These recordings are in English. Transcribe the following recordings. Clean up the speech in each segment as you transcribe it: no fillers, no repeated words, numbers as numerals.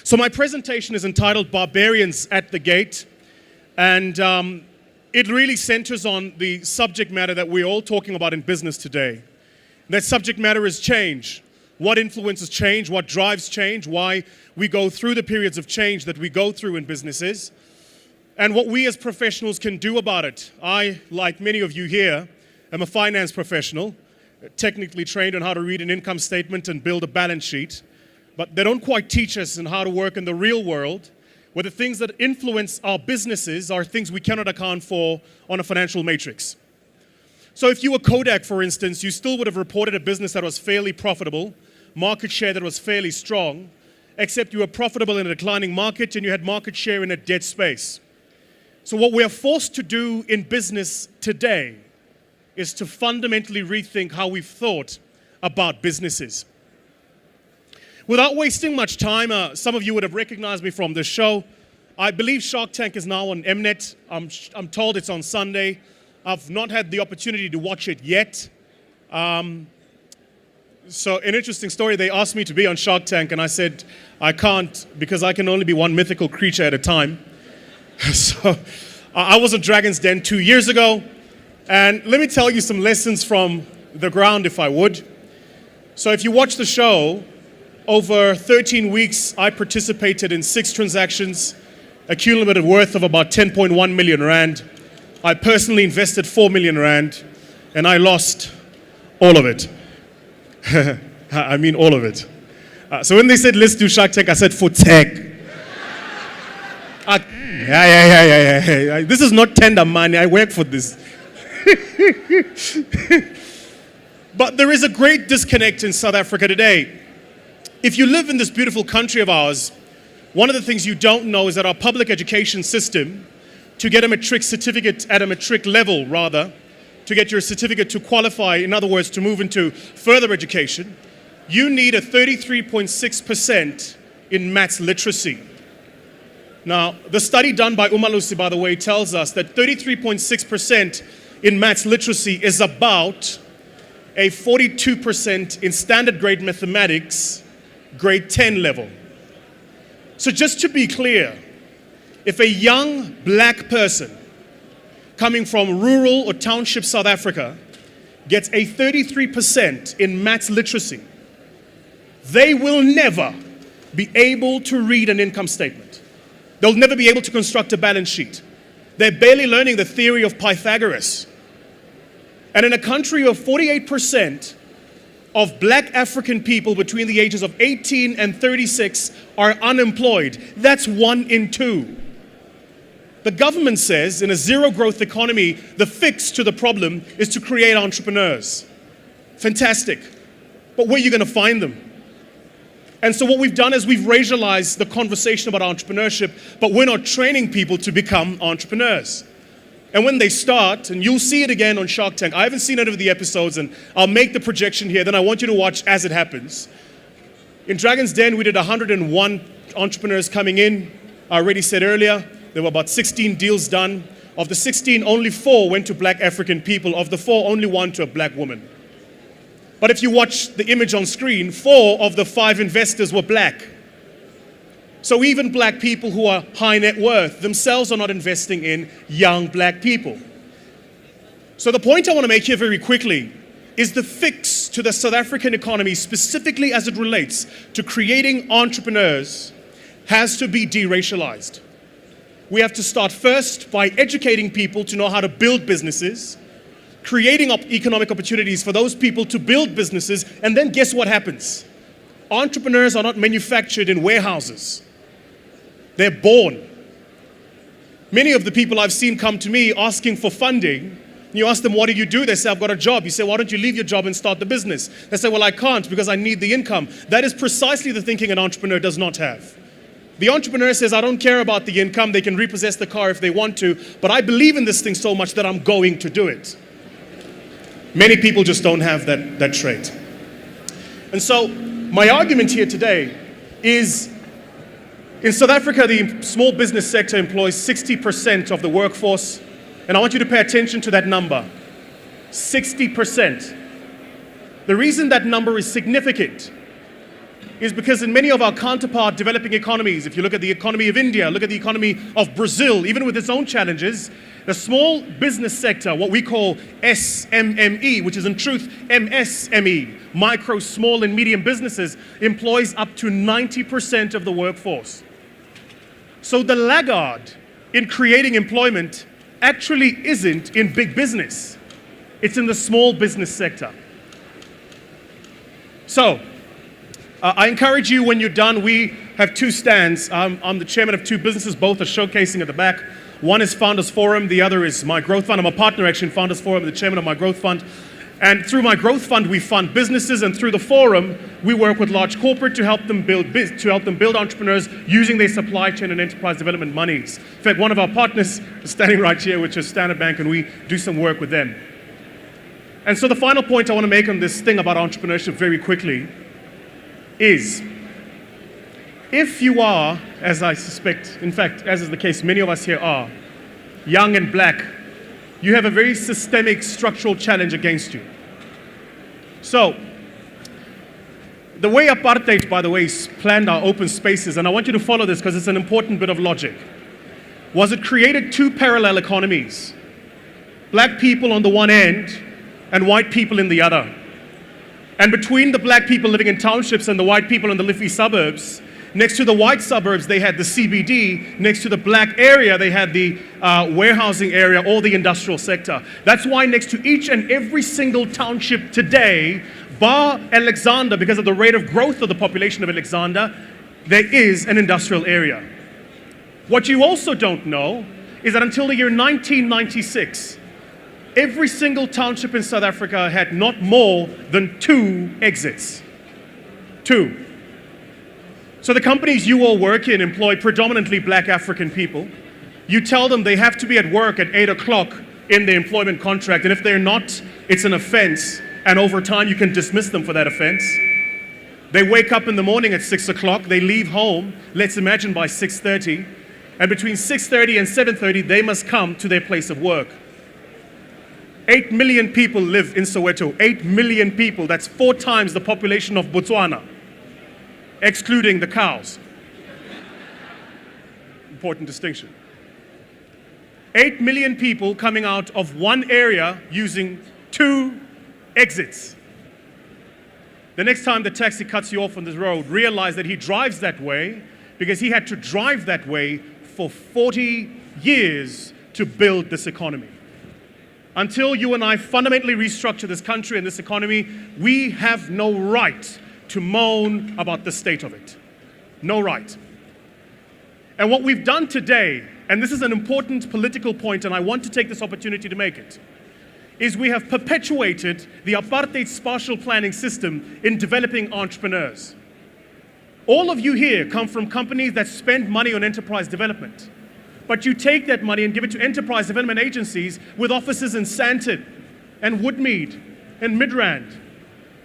So my presentation is entitled Barbarians at the Gate, and it really centers on the subject matter that we're all talking about in business today. That subject matter is change. What influences change? What drives change? Why we go through the periods of change that we go through in businesses, and what we as professionals can do about it. I, like many of you here, am a finance professional, technically trained on how to read an income statement and build a balance sheet, but they don't quite teach us on how to work in the real world, where the things that influence our businesses are things we cannot account for on a financial matrix. So if you were Kodak, for instance, you still would have reported a business that was fairly profitable, market share that was fairly strong, except you were profitable in a declining market and you had market share in a dead space. So what we are forced to do in business today is to fundamentally rethink how we've thought about businesses. Without wasting much time, some of you would have recognized me from this show. I believe Shark Tank is now on Mnet. I'm told it's on Sunday. I've not had the opportunity to watch it yet. So an interesting story, they asked me to be on Shark Tank and I said, I can't because I can only be one mythical creature at a time. So I was at Dragon's Den 2 years ago. And let me tell you some lessons from the ground, if I would. So if you watch the show, over 13 weeks, I participated in 6 transactions, a cumulative worth of about 10.1 million rand. I personally invested 4 million rand, and I lost all of it. I mean all of it. So when they said, let's do Shark Tank, I said, for tech. Yeah. This is not tender money. I work for this. But there is a great disconnect in South Africa today. If you live in this beautiful country of ours, one of the things you don't know is that our public education system, to get a matric certificate at a matric level rather, to get your certificate to qualify, in other words, to move into further education, you need a 33.6% in maths literacy. Now, the study done by Umalusi, by the way, tells us that 33.6% in maths literacy is about a 42% in standard grade mathematics, grade 10 level. So just to be clear, if a young black person coming from rural or township South Africa gets a 33% in maths literacy, they will never be able to read an income statement. They'll never be able to construct a balance sheet. They're barely learning the theory of Pythagoras. And in a country of 48% of black African people between the ages of 18 and 36 are unemployed, that's 1 in 2. The government says in a zero growth economy, the fix to the problem is to create entrepreneurs. Fantastic. But where are you going to find them? And so what we've done is we've racialized the conversation about entrepreneurship, but we're not training people to become entrepreneurs. And when they start, and you'll see it again on Shark Tank, I haven't seen it over the episodes, and I'll make the projection here, then I want you to watch as it happens. In Dragon's Den, we did 101 entrepreneurs coming in. I already said earlier, there were about 16 deals done. Of the 16, only 4 went to black African people. Of the 4, only 1 to a black woman. But if you watch the image on screen, 4 of the 5 investors were black. So even black people who are high net worth themselves are not investing in young black people. So the point I want to make here very quickly is the fix to the South African economy, specifically as it relates to creating entrepreneurs, has to be deracialized. We have to start first by educating people to know how to build businesses, creating economic opportunities for those people to build businesses, and then guess what happens? Entrepreneurs are not manufactured in warehouses. They're born. Many of the people I've seen come to me asking for funding, you ask them, what do you do? They say, I've got a job. You say, why don't you leave your job and start the business? They say, well, I can't because I need the income. That is precisely the thinking an entrepreneur does not have. The entrepreneur says, I don't care about the income. They can repossess the car if they want to, but I believe in this thing so much that I'm going to do it. Many people just don't have that trait. And so my argument here today is, in South Africa, the small business sector employs 60% of the workforce. And I want you to pay attention to that number, 60%. The reason that number is significant is because in many of our counterpart developing economies, if you look at the economy of India, look at the economy of Brazil, even with its own challenges, the small business sector, what we call SMME, which is in truth MSME, micro, small and medium businesses, employs up to 90% of the workforce. So the laggard in creating employment actually isn't in big business. It's in the small business sector. So, I encourage you when you're done, we have two stands. I'm the chairman of two businesses, both are showcasing at the back. One is Founders Forum, the other is my Growth Fund. I'm a partner actually in Founders Forum, the chairman of my Growth Fund. And through my Growth Fund, we fund businesses, and through the forum, we work with large corporate to help them build entrepreneurs using their supply chain and enterprise development monies. In fact, one of our partners is standing right here, which is Standard Bank, and we do some work with them. And so the final point I want to make on this thing about entrepreneurship very quickly is, if you are, as I suspect, in fact, as is the case, many of us here are, young and black, you have a very systemic structural challenge against you. So, the way apartheid, by the way, planned our open spaces, and I want you to follow this because it's an important bit of logic, was it created two parallel economies. Black people on the one end and white people in the other. And between the black people living in townships and the white people in the leafy suburbs, next to the white suburbs, they had the CBD. Next to the black area, they had the warehousing area or the industrial sector. That's why next to each and every single township today, bar Alexander, because of the rate of growth of the population of Alexander, there is an industrial area. What you also don't know is that until the year 1996, every single township in South Africa had not more than 2 exits. 2. So the companies you all work in employ predominantly black African people. You tell them they have to be at work at 8 o'clock in their employment contract, and if they're not, it's an offense, and over time you can dismiss them for that offense. They wake up in the morning at 6 o'clock, they leave home, let's imagine by 6:30, and between 6:30 and 7:30 they must come to their place of work. 8 million people live in Soweto. 8 million people. That's 4 times the population of Botswana, excluding the cows. Important distinction. 8 million people coming out of one area using 2 exits. The next time the taxi cuts you off on this road, realize that he drives that way because he had to drive that way for 40 years to build this economy. Until you and I fundamentally restructure this country and this economy, we have no right to moan about the state of it. No right. And what we've done today, and this is an important political point, and I want to take this opportunity to make it, is we have perpetuated the apartheid spatial planning system in developing entrepreneurs. All of you here come from companies that spend money on enterprise development. But you take that money and give it to enterprise development agencies with offices in Sandton and Woodmead and Midrand.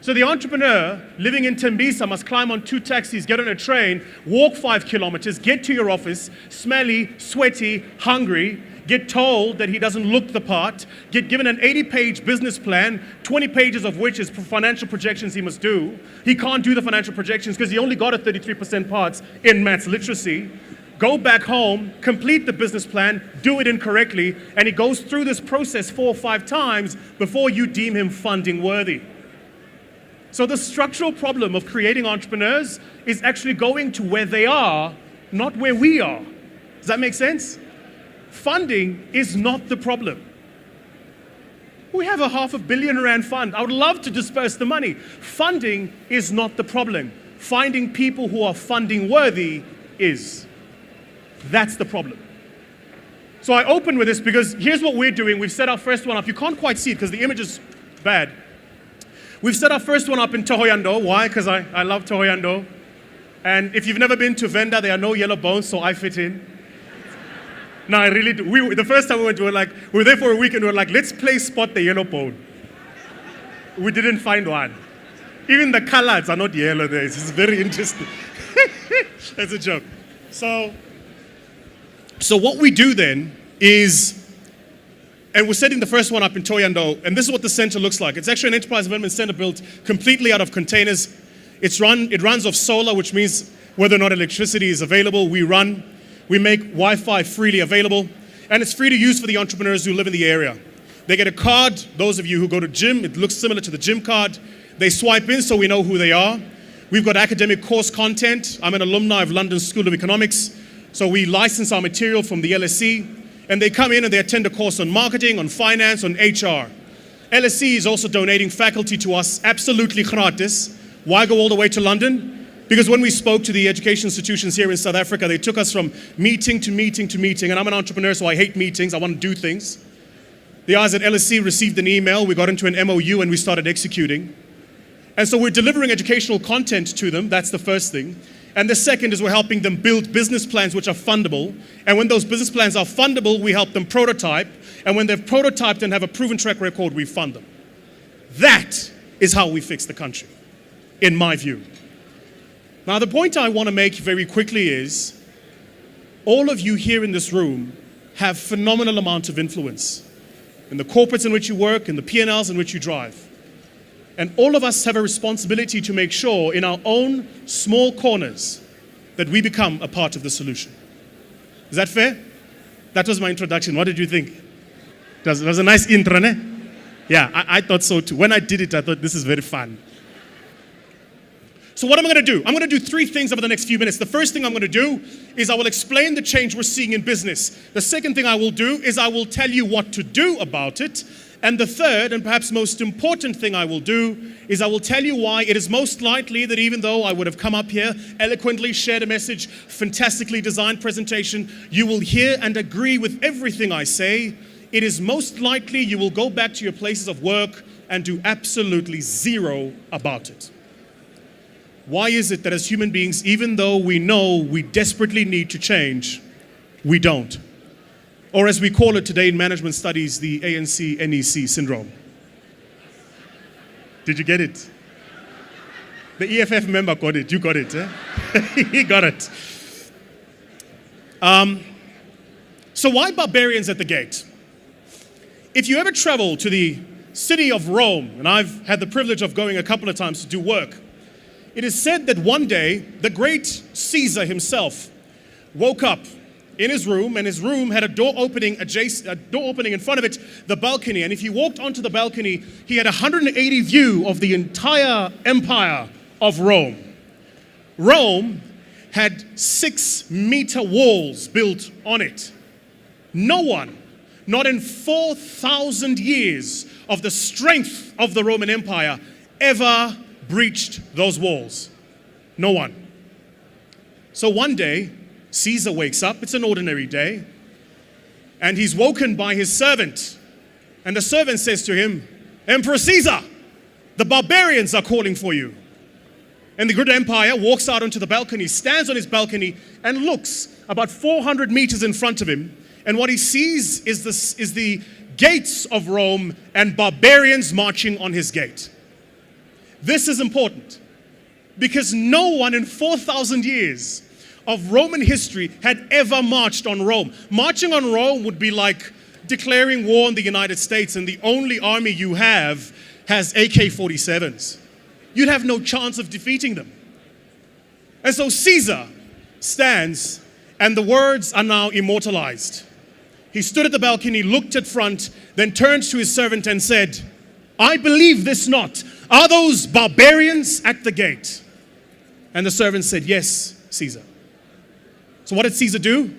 So the entrepreneur living in Tembisa must climb on 2 taxis, get on a train, walk 5 kilometers, get to your office, smelly, sweaty, hungry, get told that he doesn't look the part, get given an 80-page business plan, 20 pages of which is financial projections he must do. He can't do the financial projections because he only got a 33% parts in maths literacy. Go back home, complete the business plan, do it incorrectly, and he goes through this process 4 or 5 times before you deem him funding worthy. So the structural problem of creating entrepreneurs is actually going to where they are, not where we are. Does that make sense? Funding is not the problem. We have a R500 million fund. I would love to disperse the money. Funding is not the problem. Finding people who are funding worthy is. That's the problem. So I open with this because here's what we're doing. We've set our first one up. You can't quite see it because the image is bad. We've set our first one up in Thohoyandou. Why? Because I love Thohoyandou. And if you've never been to Venda, there are no yellow bones, so I fit in. No, I really do. The first time we went, we were there for a week and we were like, let's play spot the yellow bone. We didn't find one. Even the colors are not yellow there. It's very interesting. That's a joke. So what we do then is, and we're setting the first one up in Thohoyandou, and this is what the center looks like. It's actually an enterprise development center built completely out of containers. It runs off solar, which means whether or not electricity is available, we run. We make Wi-Fi freely available, and it's free to use for the entrepreneurs who live in the area. They get a card. Those of you who go to gym, it looks similar to the gym card. They swipe in so we know who they are. We've got academic course content. I'm an alumni of London School of Economics, so we license our material from the LSE, and they come in and they attend a course on marketing, on finance, on HR. LSE is also donating faculty to us absolutely gratis. Why go all the way to London? Because when we spoke to the education institutions here in South Africa, they took us from meeting to meeting to meeting, and I'm an entrepreneur, so I hate meetings. I want to do things. The guys at LSE received an email, we got into an MOU, and we started executing. And so we're delivering educational content to them. That's the first thing. And the second is we're helping them build business plans which are fundable. And when those business plans are fundable, we help them prototype. And when they've prototyped and have a proven track record, we fund them. That is how we fix the country, in my view. Now, the point I want to make very quickly is all of you here in this room have phenomenal amounts of influence in the corporates in which you work, in the P&Ls in which you drive. And all of us have a responsibility to make sure in our own small corners that we become a part of the solution. Is that fair? That was my introduction. What did you think? It was a nice intro, ne? Yeah, I thought so too. When I did it, I thought this is very fun. So what am I going to do? I'm going to do three things over the next few minutes. The first thing I'm going to do is I will explain the change we're seeing in business. The second thing I will do is I will tell you what to do about it. And the third, and perhaps most important thing I will do, is I will tell you why it is most likely that even though I would have come up here, eloquently shared a message, fantastically designed presentation, you will hear and agree with everything I say. It is most likely you will go back to your places of work and do absolutely zero about it. Why is it that as human beings, even though we know we desperately need to change, we don't? Or as we call it today in management studies, the ANC-NEC syndrome. Did you get it? The EFF member got it. You got it, eh? He got it. So why barbarians at the gate? If you ever travel to the city of Rome, and I've had the privilege of going a couple of times to do work, it is said that one day, the great Caesar himself woke up in his room, and his room had a door opening in front of it, the balcony. And if he walked onto the balcony, he had a 180 view of the entire empire of Rome. Rome had 6-meter walls built on it. No one, not in 4,000 years of the strength of the Roman Empire, ever breached those walls. No one. So one day, Caesar wakes up, it's an ordinary day, and he's woken by his servant. And the servant says to him, "Emperor Caesar, the barbarians are calling for you." And the good empire walks out onto the balcony, stands on his balcony, and looks about 400 meters in front of him. And what he sees is the gates of Rome and barbarians marching on his gate. This is important because no one in 4,000 years of Roman history had ever marched on Rome. Marching on Rome would be like declaring war on the United States and the only army you have has AK-47s. You'd have no chance of defeating them. And so Caesar stands, and the words are now immortalized. He stood at the balcony, looked at front, then turned to his servant and said, "I believe this not. Are those barbarians at the gate?" And the servant said, "Yes, Caesar." So what did Caesar do?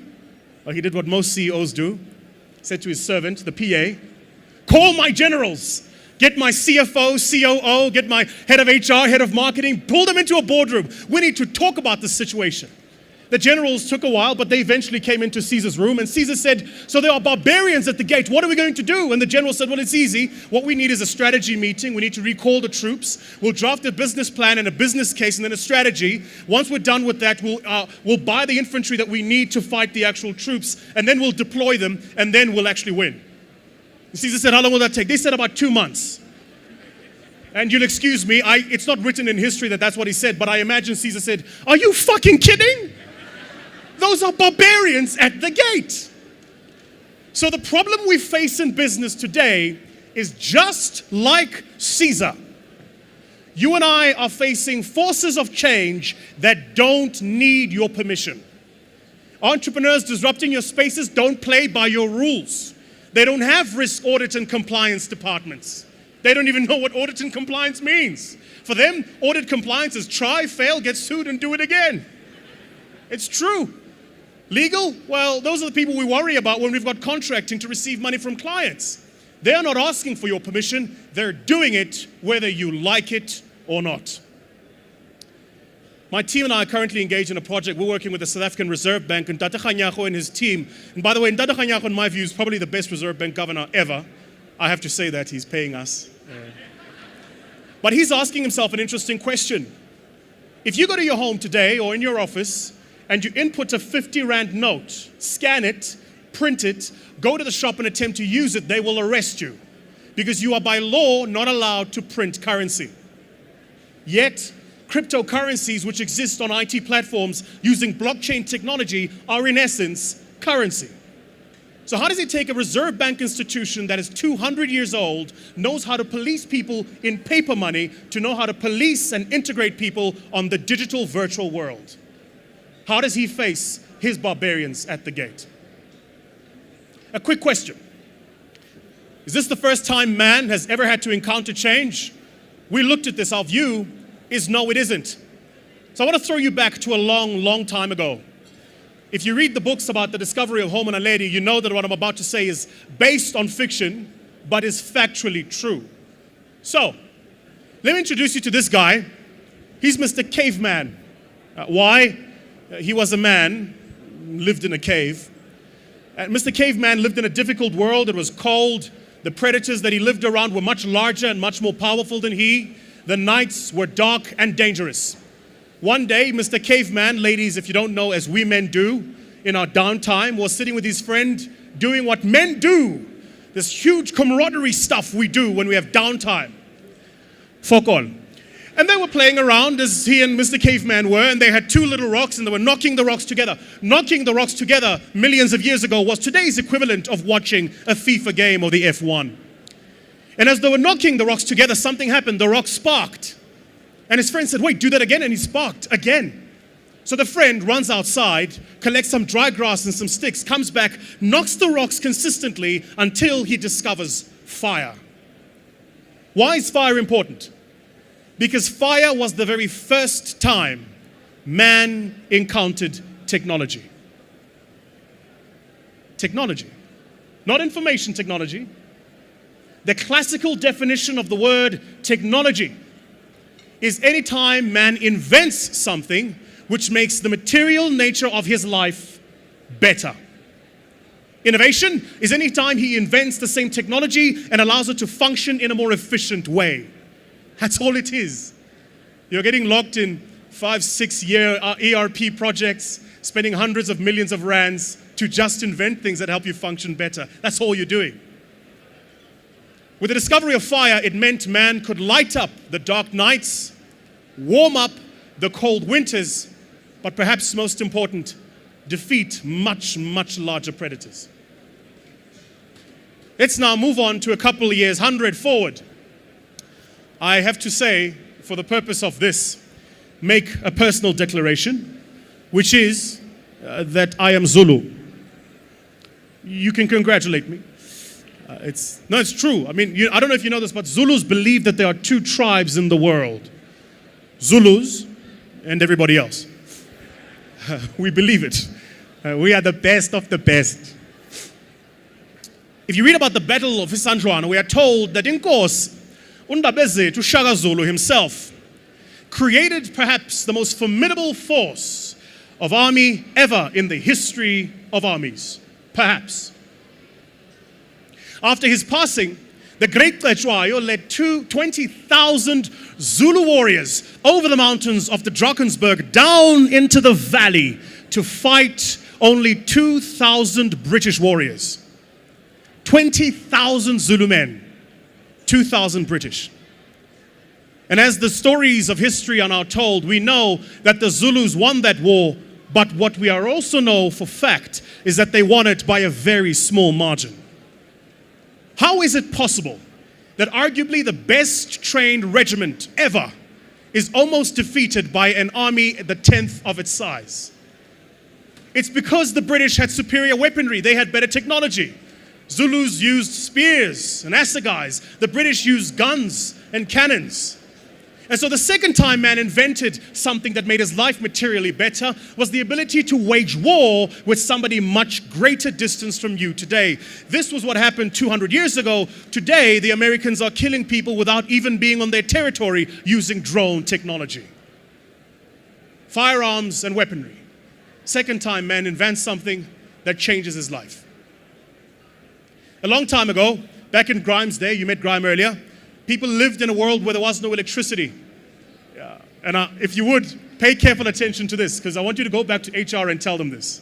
Well, he did what most CEOs do. He said to his servant, the PA, "Call my generals. Get my CFO, COO, get my head of HR, head of marketing, pull them into a boardroom. We need to talk about this situation." The generals took a while, but they eventually came into Caesar's room, and Caesar said, "So there are barbarians at the gate. What are we going to do?" And the general said, "Well, it's easy. What we need is a strategy meeting. We need to recall the troops. We'll draft a business plan and a business case and then a strategy. Once we're done with that, we'll buy the infantry that we need to fight the actual troops, and then we'll deploy them, and then we'll actually win." And Caesar said, "How long will that take?" They said, "About 2 months." And you'll excuse me, it's not written in history that that's what he said, but I imagine Caesar said, "Are you fucking kidding? Those are barbarians at the gate." So the problem we face in business today is just like Caesar. You and I are facing forces of change that don't need your permission. Entrepreneurs disrupting your spaces don't play by your rules. They don't have risk, audit, and compliance departments. They don't even know what audit and compliance means. For them, audit compliance is try, fail, get sued, and do it again. It's true. Legal? Well, those are the people we worry about when we've got contracting to receive money from clients. They're not asking for your permission. They're doing it whether you like it or not. My team and I are currently engaged in a project. We're working with the South African Reserve Bank and Tata Kganyago and his team. And by the way, Tata Kganyago, in my view, is probably the best Reserve Bank governor ever. I have to say that. He's paying us. But he's asking himself an interesting question. If you go to your home today or in your office and you input a 50 Rand note, scan it, print it, go to the shop and attempt to use it, they will arrest you because you are by law not allowed to print currency. Yet, cryptocurrencies which exist on IT platforms using blockchain technology are in essence currency. So how does it take a Reserve Bank institution that is 200 years old, knows how to police people in paper money, to know how to police and integrate people on the digital virtual world? How does he face his barbarians at the gate? A quick question. Is this the first time man has ever had to encounter change? We looked at this. Our view is no, it isn't. So I want to throw you back to a long, long time ago. If you read the books about the discovery of Homo naledi, you know that what I'm about to say is based on fiction, but is factually true. So, let me introduce you to this guy. He's Mr. Caveman. Why? He was a man, lived in a cave. Mr. Caveman lived in a difficult world. It was cold. The predators that he lived around were much larger and much more powerful than he. The nights were dark and dangerous. One day, Mr. Caveman, ladies, if you don't know, as we men do in our downtime, was sitting with his friend doing what men do. This huge camaraderie stuff we do when we have downtime. Folk on. And they were playing around as he and Mr. Caveman were, and they had two little rocks and they were knocking the rocks together. Knocking the rocks together millions of years ago was today's equivalent of watching a FIFA game or the F1. And as they were knocking the rocks together, something happened. The rock sparked. And his friend said, wait, do that again. And he sparked again. So the friend runs outside, collects some dry grass and some sticks, comes back, knocks the rocks consistently until he discovers fire. Why is fire important? Because fire was the very first time man encountered technology. Technology. Not information technology. The classical definition of the word technology is any time man invents something which makes the material nature of his life better. Innovation is any time he invents the same technology and allows it to function in a more efficient way. That's all it is. You're getting locked in 5-6 year ERP projects, spending hundreds of millions of rands to just invent things that help you function better. That's all you're doing. With the discovery of fire, it meant man could light up the dark nights, warm up the cold winters, but perhaps most important, defeat much, much larger predators. Let's now move on to a couple of years, 100 forward. I have to say, for the purpose of this, make a personal declaration, which is that I am Zulu. You can congratulate me. It's true. I mean, I don't know if you know this, but Zulus believe that there are two tribes in the world. Zulus and everybody else. We believe it. We are the best of the best. If you read about the Battle of Isandlwana, we are told that Inkosi Undabezethu Shaka Zulu himself created perhaps the most formidable force of army ever in the history of armies. Perhaps. After his passing, the great Thembekwayo led 20,000 Zulu warriors over the mountains of the Drakensberg down into the valley to fight only 2,000 British warriors. 20,000 Zulu men, 2,000 British. And as the stories of history are now told, we know that the Zulus won that war, but what we are also know for fact is that they won it by a very small margin. How is it possible that arguably the best trained regiment ever is almost defeated by an army the 10th of its size. It's because the British had superior weaponry. They had better technology. Zulus used spears and assegais. The British used guns and cannons. And so the second time man invented something that made his life materially better was the ability to wage war with somebody much greater distance from you today. This was what happened 200 years ago. Today, the Americans are killing people without even being on their territory using drone technology. Firearms and weaponry. Second time man invents something that changes his life. A long time ago, back in Grimes' day, you met Grime earlier, people lived in a world where there was no electricity. Yeah. And if you would, pay careful attention to this, because I want you to go back to HR and tell them this.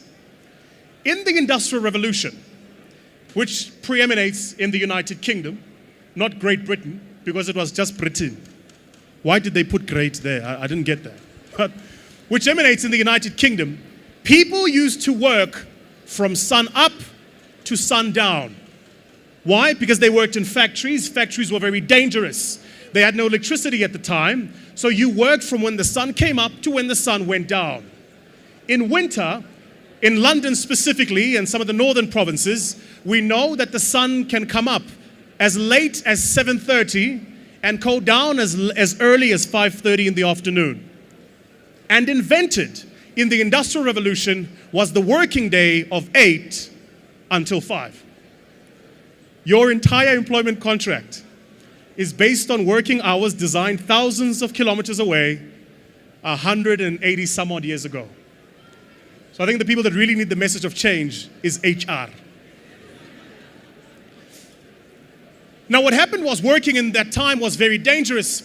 In the Industrial Revolution, which preeminates in the United Kingdom, not Great Britain, because it was just Britain. Why did they put great there? I didn't get that. But which emanates in the United Kingdom, people used to work from sun up to sundown. Why? Because they worked in factories. Factories were very dangerous. They had no electricity at the time, so you worked from when the sun came up to when the sun went down. In winter, in London specifically, and some of the northern provinces, we know that the sun can come up as late as 7:30 and go down as early as 5:30 in the afternoon. And invented in the Industrial Revolution was the working day of 8 until 5. Your entire employment contract is based on working hours designed thousands of kilometers away 180 some odd years ago. So I think the people that really need the message of change is HR. Now what happened was working in that time was very dangerous.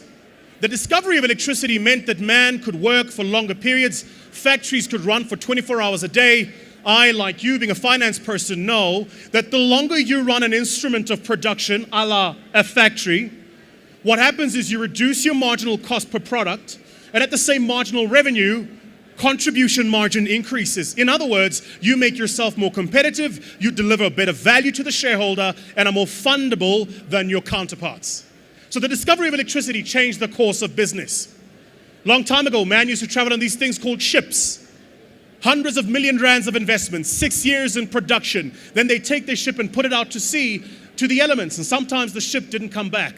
The discovery of electricity meant that man could work for longer periods. Factories could run for 24 hours a day. I, like you, being a finance person, know that the longer you run an instrument of production, a la a factory, what happens is you reduce your marginal cost per product, and at the same marginal revenue, contribution margin increases. In other words, you make yourself more competitive, you deliver better value to the shareholder, and are more fundable than your counterparts. So the discovery of electricity changed the course of business. Long time ago, man used to travel on these things called ships. Hundreds of million rands of investments, 6 years in production. Then they take their ship and put it out to sea, to the elements, and sometimes the ship didn't come back.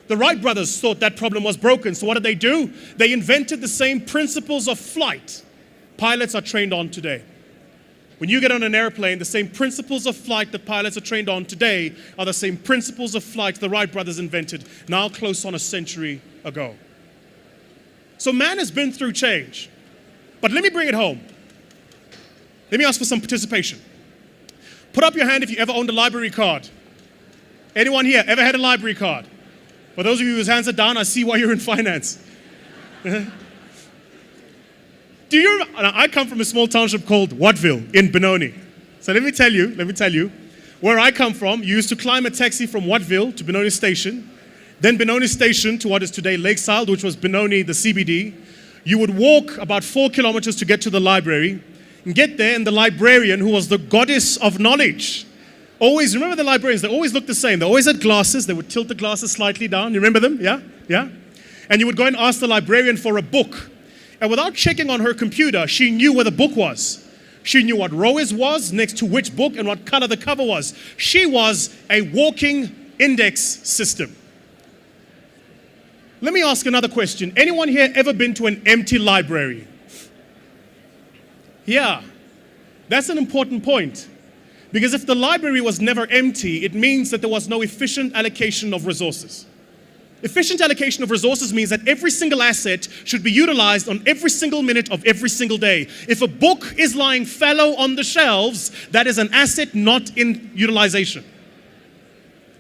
The Wright brothers thought that problem was broken, so what did they do? They invented the same principles of flight pilots are trained on today. When you get on an airplane, the same principles of flight that pilots are trained on today are the same principles of flight the Wright brothers invented, now close on a century ago. So man has been through change. But let me bring it home. Let me ask for some participation. Put up your hand if you ever owned a library card. Anyone here ever had a library card? For those of you whose hands are down, I see why you're in finance. I come from a small township called Wattville in Benoni. So let me tell you, where I come from, you used to climb a taxi from Wattville to Benoni Station, then Benoni Station to what is today Lakeside, which was Benoni, the CBD. You would walk about 4 kilometers to get to the library, and get there, and the librarian, who was the goddess of knowledge, always, remember the librarians, they always looked the same. They always had glasses. They would tilt the glasses slightly down. You remember them? Yeah? Yeah? And you would go and ask the librarian for a book. And without checking on her computer, she knew where the book was. She knew what row it was, next to which book, and what color the cover was. She was a walking index system. Let me ask another question. Anyone here ever been to an empty library? Yeah, that's an important point. Because if the library was never empty, it means that there was no efficient allocation of resources. Efficient allocation of resources means that every single asset should be utilized on every single minute of every single day. If a book is lying fallow on the shelves, that is an asset not in utilization.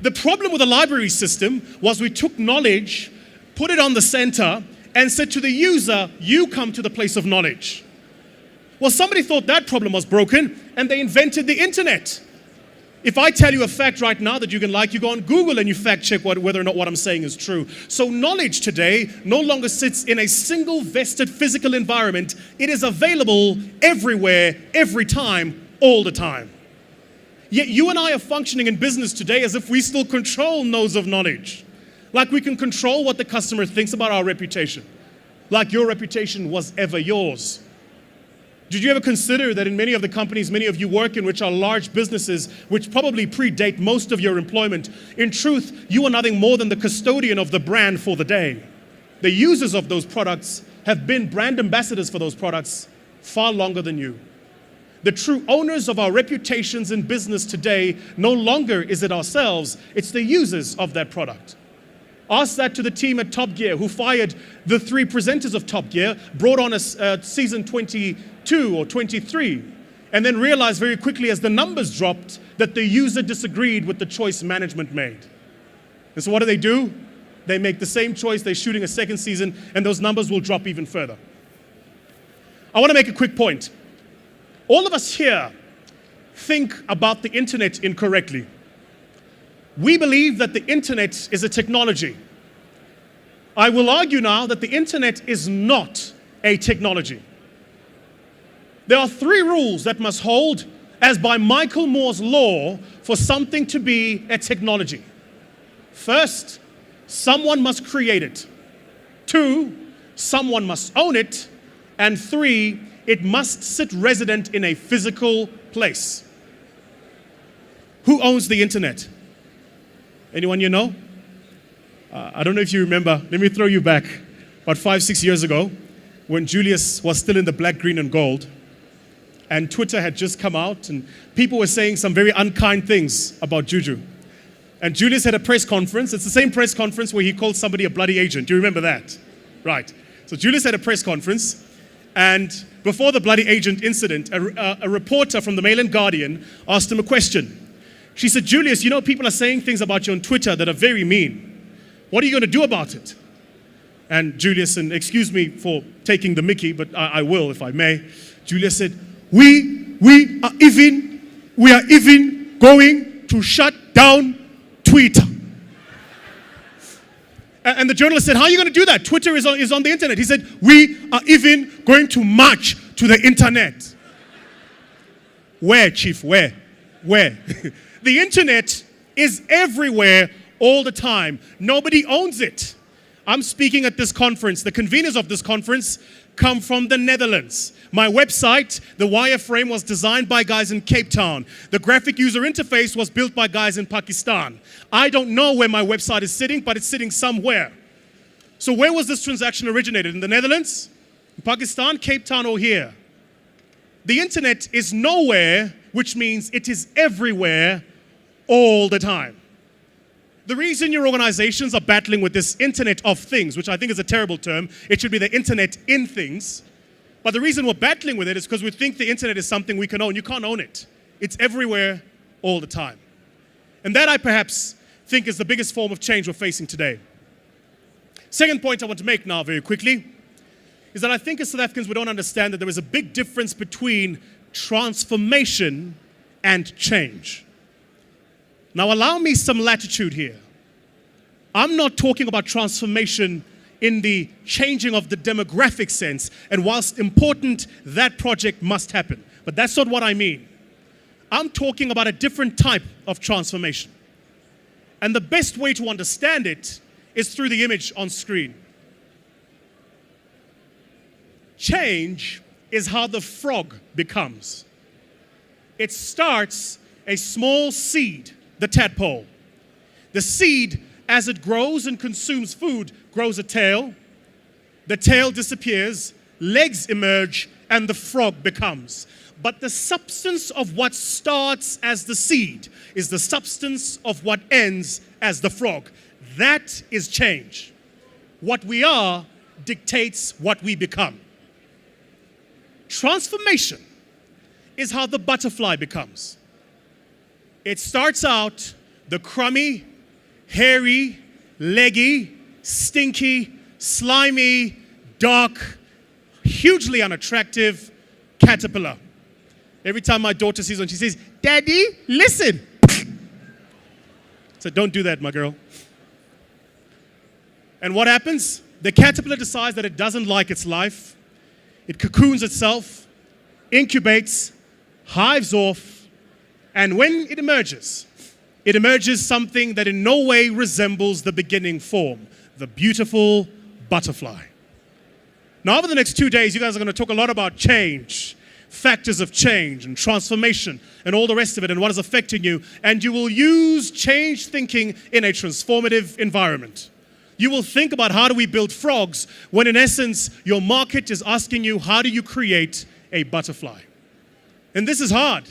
The problem with the library system was we took knowledge, put it on the center, and said to the user, you come to the place of knowledge. Well, somebody thought that problem was broken, and they invented the internet. If I tell you a fact right now that you can like, you go on Google and you fact check whether or not what I'm saying is true. So knowledge today no longer sits in a single vested physical environment. It is available everywhere, every time, all the time. Yet you and I are functioning in business today as if we still control nodes of knowledge. Like we can control what the customer thinks about our reputation. like your reputation was ever yours. Did you ever consider that in many of the companies many of you work in, which are large businesses, which probably predate most of your employment, in truth, you are nothing more than the custodian of the brand for the day. The users of those products have been brand ambassadors for those products far longer than you. The true owners of our reputations in business today, no longer is it ourselves, it's the users of that product. Ask that to the team at Top Gear who fired the 3 presenters of Top Gear, brought on a season 22 or 23, and then realized very quickly as the numbers dropped that the user disagreed with the choice management made. And so what do? They make the same choice, they're shooting a second season, and those numbers will drop even further. I want to make a quick point. All of us here think about the internet incorrectly. We believe that the internet is a technology. I will argue now that the internet is not a technology. There are 3 rules that must hold, as by Michael Moore's law, for something to be a technology. First, someone must create it. 2, someone must own it. And 3, it must sit resident in a physical place. Who owns the internet? Anyone you know? I don't know if you remember. Let me throw you back about 5-6 years ago when Julius was still in the black, green, and gold. And Twitter had just come out and people were saying some very unkind things about Juju. And Julius had a press conference. It's the same press conference where he called somebody a bloody agent. Do you remember that? Right. So Julius had a press conference, and before the bloody agent incident, a reporter from the Mail and Guardian asked him a question. She said, Julius, you know people are saying things about you on Twitter that are very mean. What are you going to do about it? And Julius, and excuse me for taking the mickey, but I will if I may. Julius said, we are even going to shut down Twitter. And the journalist said, how are you going to do that? Twitter is on the internet. He said, we are even going to march to the internet. Where, Chief? Where? The internet is everywhere all the time. Nobody owns it. I'm speaking at this conference. The conveners of this conference come from the Netherlands. My website, the wireframe, was designed by guys in Cape Town. The graphic user interface was built by guys in Pakistan. I don't know where my website is sitting, but it's sitting somewhere. So where was this transaction originated? In the Netherlands? In Pakistan, Cape Town, or here? The internet is nowhere, which means it is everywhere all the time. The reason your organizations are battling with this Internet of Things, which I think is a terrible term, it should be the Internet in Things. But the reason we're battling with it is because we think the internet is something we can own. You can't own it. It's everywhere all the time. And that I perhaps think is the biggest form of change we're facing today. Second point I want to make now very quickly is that I think as South Africans we don't understand that there is a big difference between transformation and change. Now allow me some latitude here. I'm not talking about transformation in the changing of the demographic sense, and whilst important, that project must happen. But that's not what I mean. I'm talking about a different type of transformation. And the best way to understand it is through the image on screen. Change is how the frog becomes. It starts a small seed, the tadpole. The seed, as it grows and consumes food, grows a tail. The tail disappears, legs emerge, and the frog becomes. But the substance of what starts as the seed is the substance of what ends as the frog. That is change. What we are dictates what we become. Transformation is how the butterfly becomes. It starts out the crummy, hairy, leggy, stinky, slimy, dark, hugely unattractive caterpillar. Every time my daughter sees one, she says, "Daddy, listen." So don't do that, my girl. And what happens? The caterpillar decides that it doesn't like its life. It cocoons itself, incubates, hives off, and when it emerges something that in no way resembles the beginning form, the beautiful butterfly. Now, over the next 2 days, you guys are going to talk a lot about change, factors of change and transformation and all the rest of it and what is affecting you. And you will use change thinking in a transformative environment. You will think about how do we build frogs when in essence your market is asking you how do you create a butterfly. And this is hard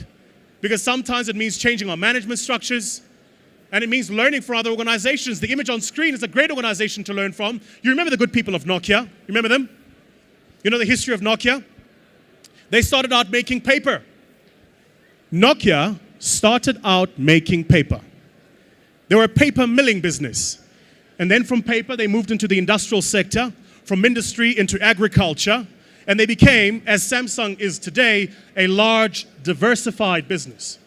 because sometimes it means changing our management structures and it means learning from other organizations. The image on screen is a great organization to learn from. You remember the good people of Nokia? You remember them? You know the history of Nokia? They started out making paper. Nokia started out making paper. They were a paper milling business. And then from paper, they moved into the industrial sector, from industry into agriculture, and they became, as Samsung is today, a large, diversified business.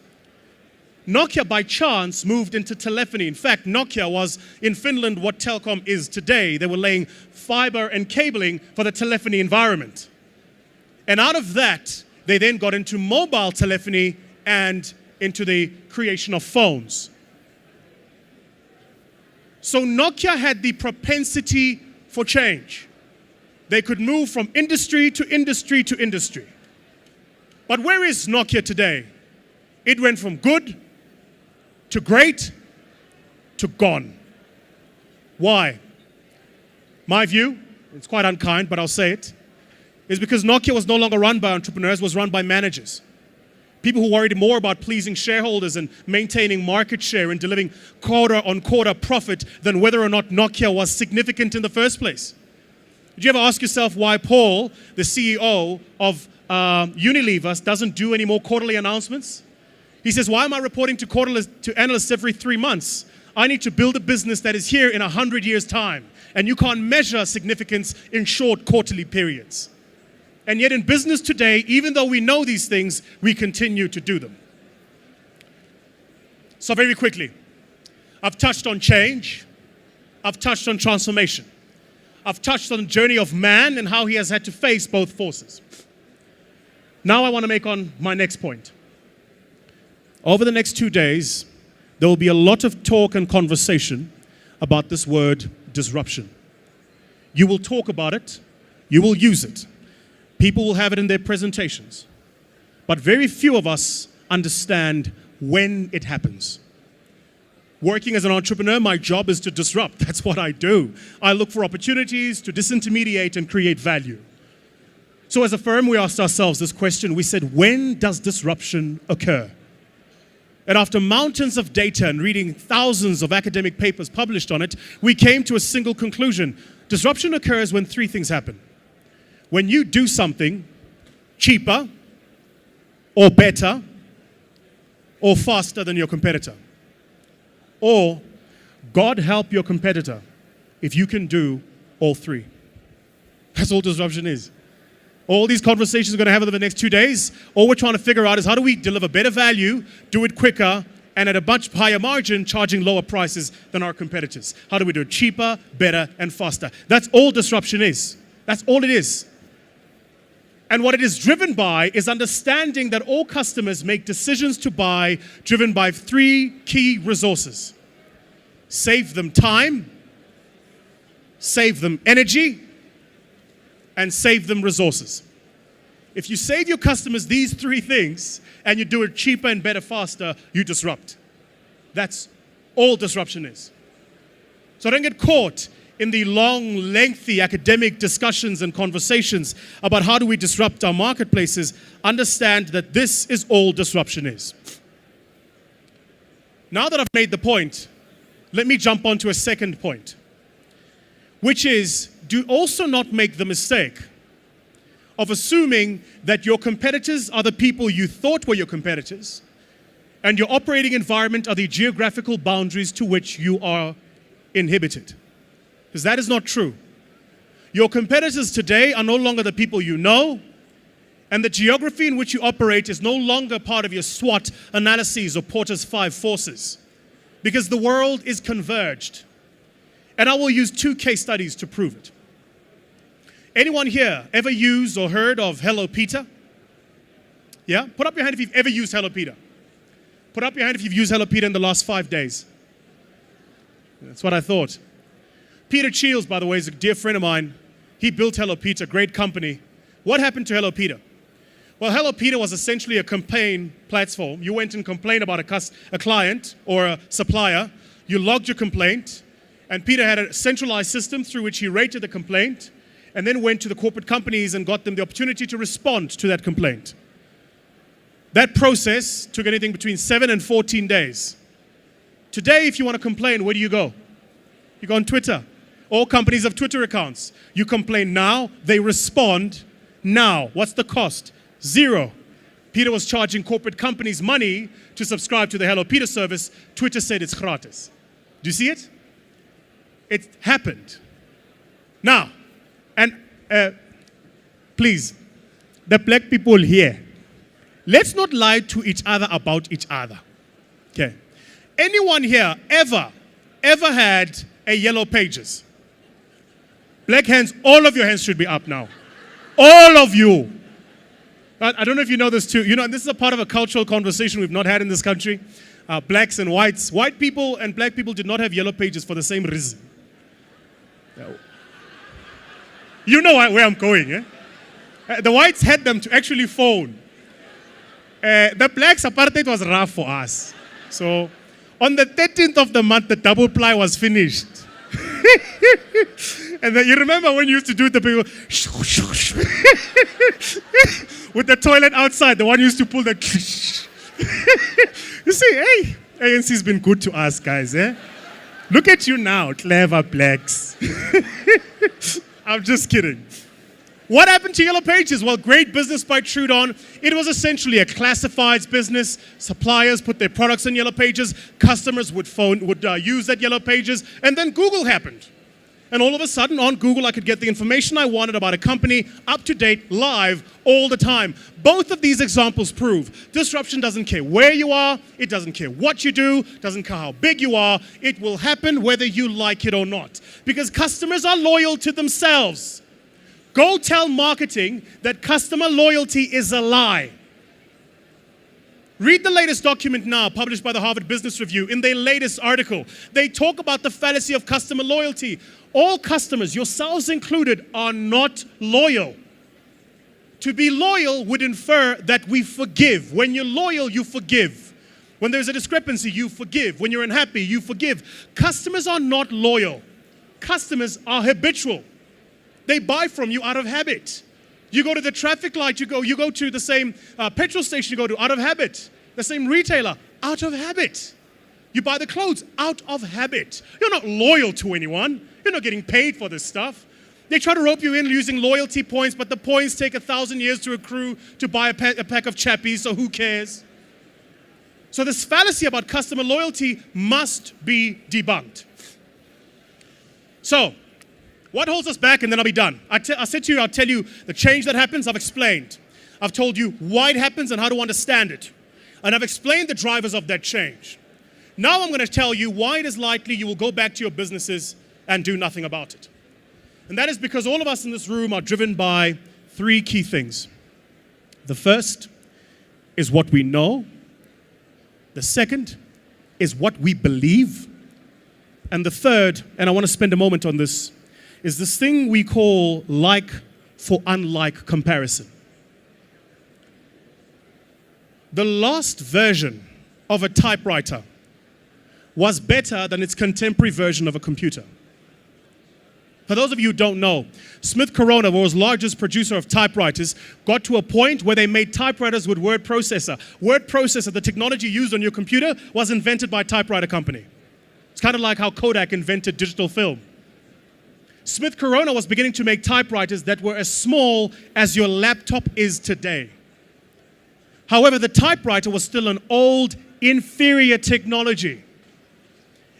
Nokia, by chance, moved into telephony. In fact, Nokia was, in Finland, what telecom is today. They were laying fiber and cabling for the telephony environment. And out of that, they then got into mobile telephony and into the creation of phones. So Nokia had the propensity for change. They could move from industry to industry to industry. But where is Nokia today? It went from good to great to gone. Why? My view, it's quite unkind, but I'll say it, is because Nokia was no longer run by entrepreneurs, was run by managers. People who worried more about pleasing shareholders and maintaining market share and delivering quarter-on-quarter profit than whether or not Nokia was significant in the first place. Did you ever ask yourself why Paul, the CEO of Unilever, doesn't do any more quarterly announcements? He says, why am I reporting to analysts every 3 months? I need to build a business that is here in 100 years' time. And you can't measure significance in short quarterly periods. And yet in business today, even though we know these things, we continue to do them. So very quickly, I've touched on change. I've touched on transformation. I've touched on the journey of man and how he has had to face both forces. Now I want to make on my next point. Over the next 2 days, there will be a lot of talk and conversation about this word disruption. You will talk about it. You will use it. People will have it in their presentations. But very few of us understand when it happens. Working as an entrepreneur, my job is to disrupt. That's what I do. I look for opportunities to disintermediate and create value. So as a firm, we asked ourselves this question. We said, when does disruption occur? And after mountains of data and reading thousands of academic papers published on it, we came to a single conclusion. Disruption occurs when 3 things happen. When you do something cheaper or better or faster than your competitor. Or God help your competitor if you can do all 3. That's all disruption is. All these conversations we're going to have over the next 2 days, all we're trying to figure out is how do we deliver better value, do it quicker, and at a much higher margin, charging lower prices than our competitors. How do we do it cheaper, better, and faster? That's all disruption is. That's all it is. And what it is driven by is understanding that all customers make decisions to buy driven by 3 key resources. Save them time, save them energy, and save them resources. If you save your customers these 3 things and you do it cheaper and better faster, you disrupt. That's all disruption is. So don't get caught in the long, lengthy academic discussions and conversations about how do we disrupt our marketplaces. Understand that this is all disruption is. Now that I've made the point, let me jump on to a second point, which is do also not make the mistake of assuming that your competitors are the people you thought were your competitors and your operating environment are the geographical boundaries to which you are inhibited. Because that is not true. Your competitors today are no longer the people you know, and the geography in which you operate is no longer part of your SWOT analyses or Porter's 5 forces, because the world is converged. And I will use 2 case studies to prove it. Anyone here ever used or heard of Hello Peter? Yeah? Put up your hand if you've ever used Hello Peter. Put up your hand if you've used Hello Peter in the last 5 days. That's what I thought. Peter Cheels, by the way, is a dear friend of mine. He built Hello Peter, great company. What happened to Hello Peter? Well, Hello Peter was essentially a campaign platform. You went and complained about a client or a supplier. You logged your complaint, and Peter had a centralized system through which he rated the complaint and then went to the corporate companies and got them the opportunity to respond to that complaint. That process took anything between 7 and 14 days. Today, if you want to complain, where do you go? You go on Twitter. All companies have Twitter accounts. You complain now, they respond now. What's the cost? 0. Peter was charging corporate companies money to subscribe to the Hello Peter service. Twitter said it's gratis. Do you see it? It happened. Now, and please, the black people here, let's not lie to each other about each other. Okay. Anyone here ever had a yellow pages? Black hands, all of your hands should be up now. All of you. I don't know if you know this too. You know, this is a part of a cultural conversation we've not had in this country. Blacks and whites. White people and black people did not have yellow pages for the same reason. You know where I'm going, eh? The whites had them to actually phone. The blacks, apartheid was rough for us. So, on the 13th of the month, the double ply was finished. And then you remember when you used to do it, the people with the toilet outside, the one used to pull the you see, hey, ANC's been good to us, guys, eh? Look at you now, clever blacks. I'm just kidding. What happened to Yellow Pages? Well, great business by Trudon. It was essentially a classifieds business. Suppliers put their products on Yellow Pages. Customers would use that Yellow Pages. And then Google happened. And all of a sudden, on Google, I could get the information I wanted about a company, up to date, live, all the time. Both of these examples prove disruption doesn't care where you are. It doesn't care what you do. Doesn't care how big you are. It will happen whether you like it or not. Because customers are loyal to themselves. Go tell marketing that customer loyalty is a lie. Read the latest document now, published by the Harvard Business Review. In their latest article, they talk about the fallacy of customer loyalty. All customers, yourselves included, are not loyal. To be loyal would infer that we forgive. When you're loyal, you forgive. When there's a discrepancy, you forgive. When you're unhappy, you forgive. Customers are not loyal. Customers are habitual. They buy from you out of habit. You go to the traffic light, you go to the same petrol station you go to out of habit. The same retailer, out of habit. You buy the clothes out of habit. You're not loyal to anyone. You're not getting paid for this stuff. They try to rope you in using loyalty points, but the points take 1,000 years to accrue to buy a pack of chappies, so who cares? So this fallacy about customer loyalty must be debunked. So, what holds us back? And then I'll be done. I said to you, I'll tell you the change that happens. I've explained. I've told you why it happens and how to understand it. And I've explained the drivers of that change. Now I'm going to tell you why it is likely you will go back to your businesses and do nothing about it. And that is because all of us in this room are driven by 3 key things. The first is what we know. The second is what we believe. And the third, and I want to spend a moment on this, is this thing we call like for unlike comparison. The last version of a typewriter was better than its contemporary version of a computer. For those of you who don't know, Smith Corona, the world's largest producer of typewriters, got to a point where they made typewriters with word processor. Word processor, the technology used on your computer, was invented by a typewriter company. It's kind of like how Kodak invented digital film. Smith Corona was beginning to make typewriters that were as small as your laptop is today. However, the typewriter was still an old, inferior technology.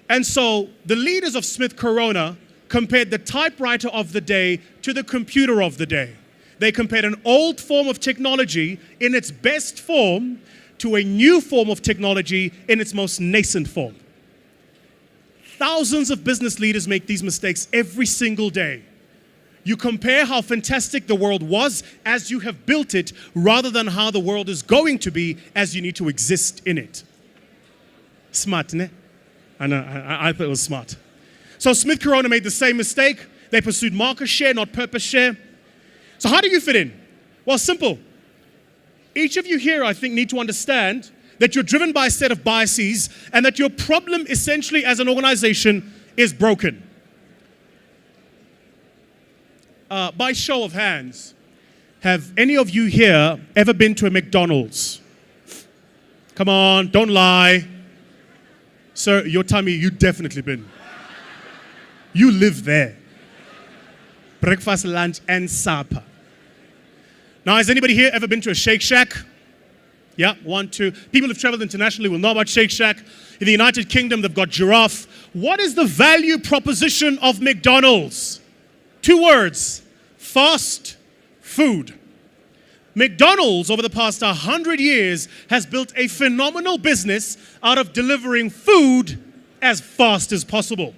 And so the leaders of Smith Corona compared the typewriter of the day to the computer of the day. They compared an old form of technology in its best form to a new form of technology in its most nascent form. Thousands of business leaders make these mistakes every single day. You compare how fantastic the world was as you have built it rather than how the world is going to be as you need to exist in it. Smart, ne? I know, I thought it was smart. So Smith Corona made the same mistake. They pursued market share, not purpose share. So how do you fit in? Well, simple. Each of you here, I think, need to understand that you're driven by a set of biases and that your problem essentially as an organization is broken. By show of hands, have any of you here ever been to a McDonald's? Come on, don't lie. Sir, your tummy, you definitely been. You live there. Breakfast, lunch, and supper. Now, has anybody here ever been to a Shake Shack? Yeah, 1, 2. People who've traveled internationally will know about Shake Shack. In the United Kingdom, they've got Giraffe. What is the value proposition of McDonald's? 2 words: fast food. McDonald's, over the past 100 years, has built a phenomenal business out of delivering food as fast as possible.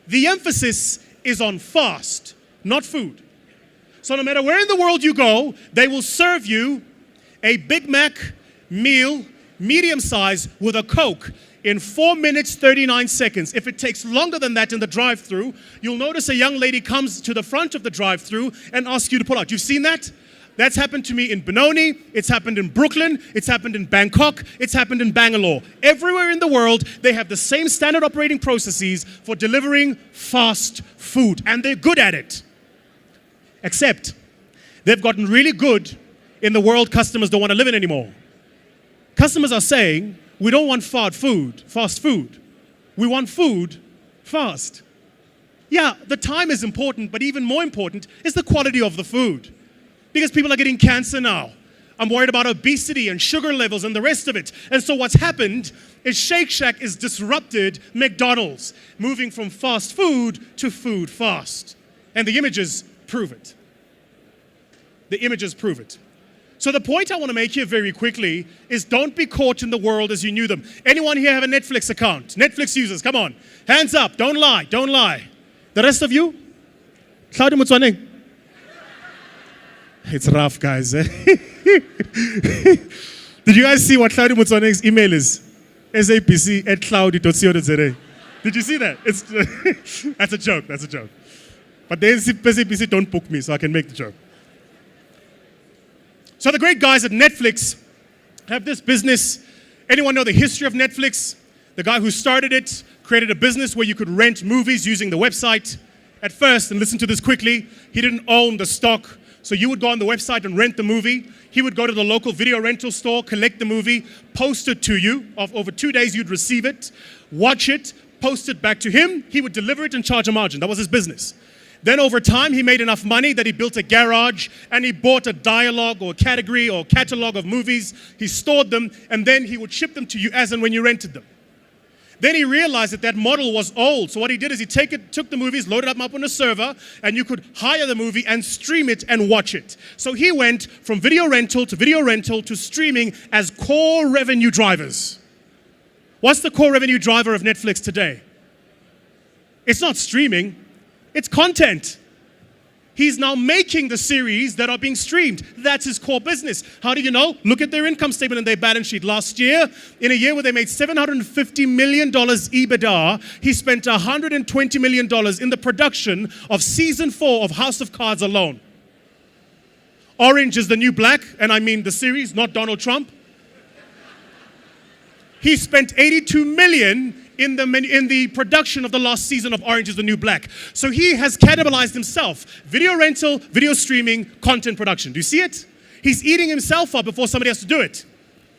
The emphasis is on fast, not food. So no matter where in the world you go, they will serve you a Big Mac meal, medium size, with a Coke in 4 minutes, 39 seconds. If it takes longer than that in the drive-thru, you'll notice a young lady comes to the front of the drive-thru and asks you to pull out. You've seen that? That's happened to me in Benoni, it's happened in Brooklyn, it's happened in Bangkok, it's happened in Bangalore. Everywhere in the world, they have the same standard operating processes for delivering fast food, and they're good at it. Except, they've gotten really good in the world customers don't want to live in anymore. Customers are saying, we don't want fast food. We want food fast. Yeah, the time is important, but even more important is the quality of the food. Because people are getting cancer now. I'm worried about obesity and sugar levels and the rest of it. And so what's happened is Shake Shack has disrupted McDonald's, moving from fast food to food fast. And the images prove it. The images prove it. So the point I want to make here very quickly is don't be caught in the world as you knew them. Anyone here have a Netflix account? Netflix users, come on. Hands up, don't lie, don't lie. The rest of you? Claudia Mutswaneng. It's rough, guys. Eh? Did you guys see what Claudia Mutswaneng's email is? sapc@cloudy.co.za. Did you see that? That's a joke, that's a joke. But the SAPC don't book me, so I can make the joke. So the great guys at Netflix have this business. Anyone know the history of Netflix? The guy who started it created a business where you could rent movies using the website. At first, and listen to this quickly, he didn't own the stock. So you would go on the website and rent the movie. He would go to the local video rental store, collect the movie, post it to you. Over 2 days, you'd receive it, watch it, post it back to him. He would deliver it and charge a margin. That was his business. Then over time, he made enough money that he built a garage and he bought a dialogue or a category or catalog of movies. He stored them and then he would ship them to you as and when you rented them. Then he realized that model was old. So what he did is he took the movies, loaded them up on a server, and you could hire the movie and stream it and watch it. So he went from video rental to streaming as core revenue drivers. What's the core revenue driver of Netflix today? It's not streaming, it's content. He's now making the series that are being streamed. That's his core business. How do you know? Look at their income statement and their balance sheet. Last year, in a year where they made $750 million EBITDA, he spent $120 million in the production of season 4 of House of Cards alone. Orange is the New Black, and I mean the series, not Donald Trump. He spent $82 million in the production of the last season of Orange is the New Black. So he has cannibalized himself. Video rental, video streaming, content production. Do you see it? He's eating himself up before somebody has to do it.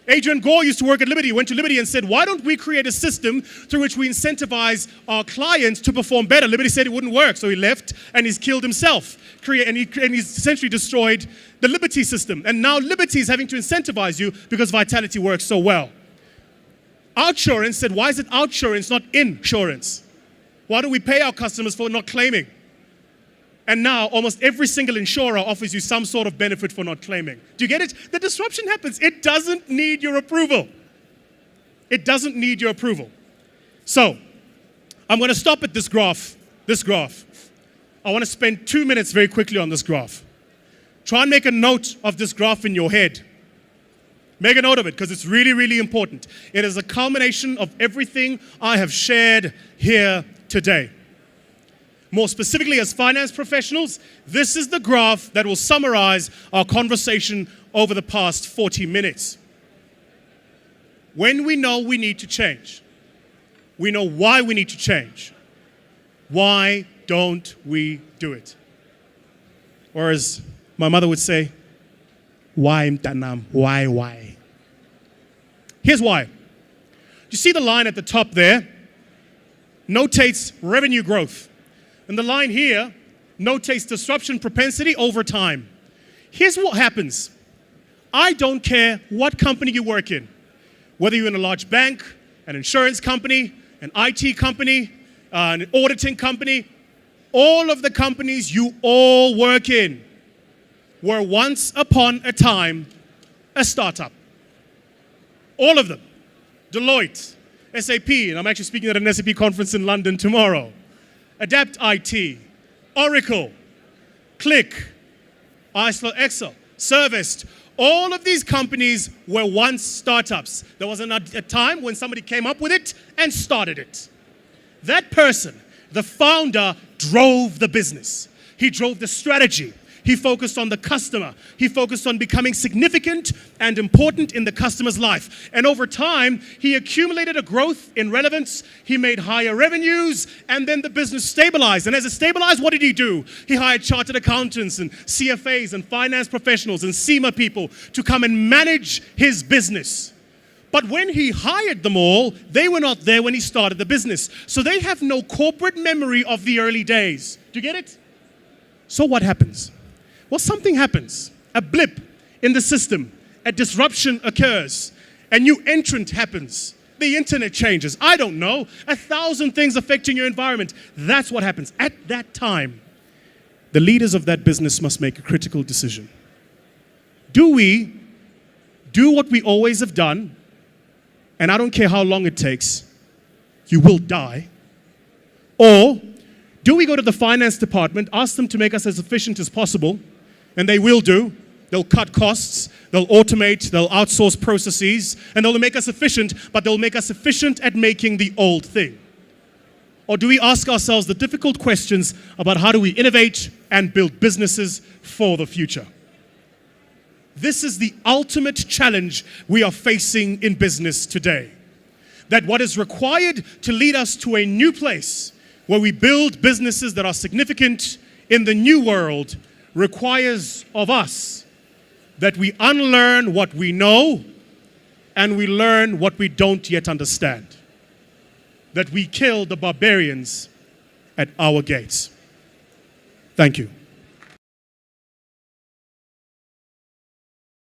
Adrian Gore used to work at Liberty, went to Liberty and said, why don't we create a system through which we incentivize our clients to perform better? Liberty said it wouldn't work, so he left and he's killed himself. And he's essentially destroyed the Liberty system. And now Liberty is having to incentivize you because Vitality works so well. Outsurance said, why is it outsurance, not insurance? Why do we pay our customers for not claiming? And now almost every single insurer offers you some sort of benefit for not claiming. Do you get it? The disruption happens. It doesn't need your approval. It doesn't need your approval. So, I'm going to stop at this graph. I want to spend 2 minutes very quickly on this graph. Try and make a note of this graph in your head. Make a note of it because it's really, really important. It is a culmination of everything I have shared here today. More specifically, as finance professionals, this is the graph that will summarize our conversation over the past 40 minutes. When we know we need to change, we know why we need to change. Why don't we do it? Or as my mother would say, why mtanam? Why? Here's why. You see the line at the top there? Notates revenue growth. And the line here notates disruption propensity over time. Here's what happens. I don't care what company you work in, whether you're in a large bank, an insurance company, an IT company, an auditing company, all of the companies you all work in were once upon a time a startup. All of them. Deloitte, SAP, and I'm actually speaking at an SAP conference in London tomorrow. Adapt IT, Oracle, Click, Excel, Serviced. All of these companies were once startups. There was a time when somebody came up with it and started it. That person, the founder, drove the business. He drove the strategy. He focused on the customer. He focused on becoming significant and important in the customer's life. And over time, he accumulated a growth in relevance. He made higher revenues, and then the business stabilized. And as it stabilized, what did he do? He hired chartered accountants and CFAs and finance professionals and SEMA people to come and manage his business. But when he hired them all, they were not there when he started the business. So they have no corporate memory of the early days. Do you get it? So what happens? Well, something happens. A blip in the system. A disruption occurs. A new entrant happens. The internet changes. I don't know. 1,000 things affecting your environment. That's what happens. At that time, the leaders of that business must make a critical decision. Do we do what we always have done? And I don't care how long it takes, you will die. Or do we go to the finance department, ask them to make us as efficient as possible, and they will do. They'll cut costs, they'll automate, they'll outsource processes, and they'll make us efficient, but they'll make us efficient at making the old thing. Or do we ask ourselves the difficult questions about how do we innovate and build businesses for the future? This is the ultimate challenge we are facing in business today. That what is required to lead us to a new place where we build businesses that are significant in the new world requires of us that we unlearn what we know and we learn what we don't yet understand. That we kill the barbarians at our gates. Thank you.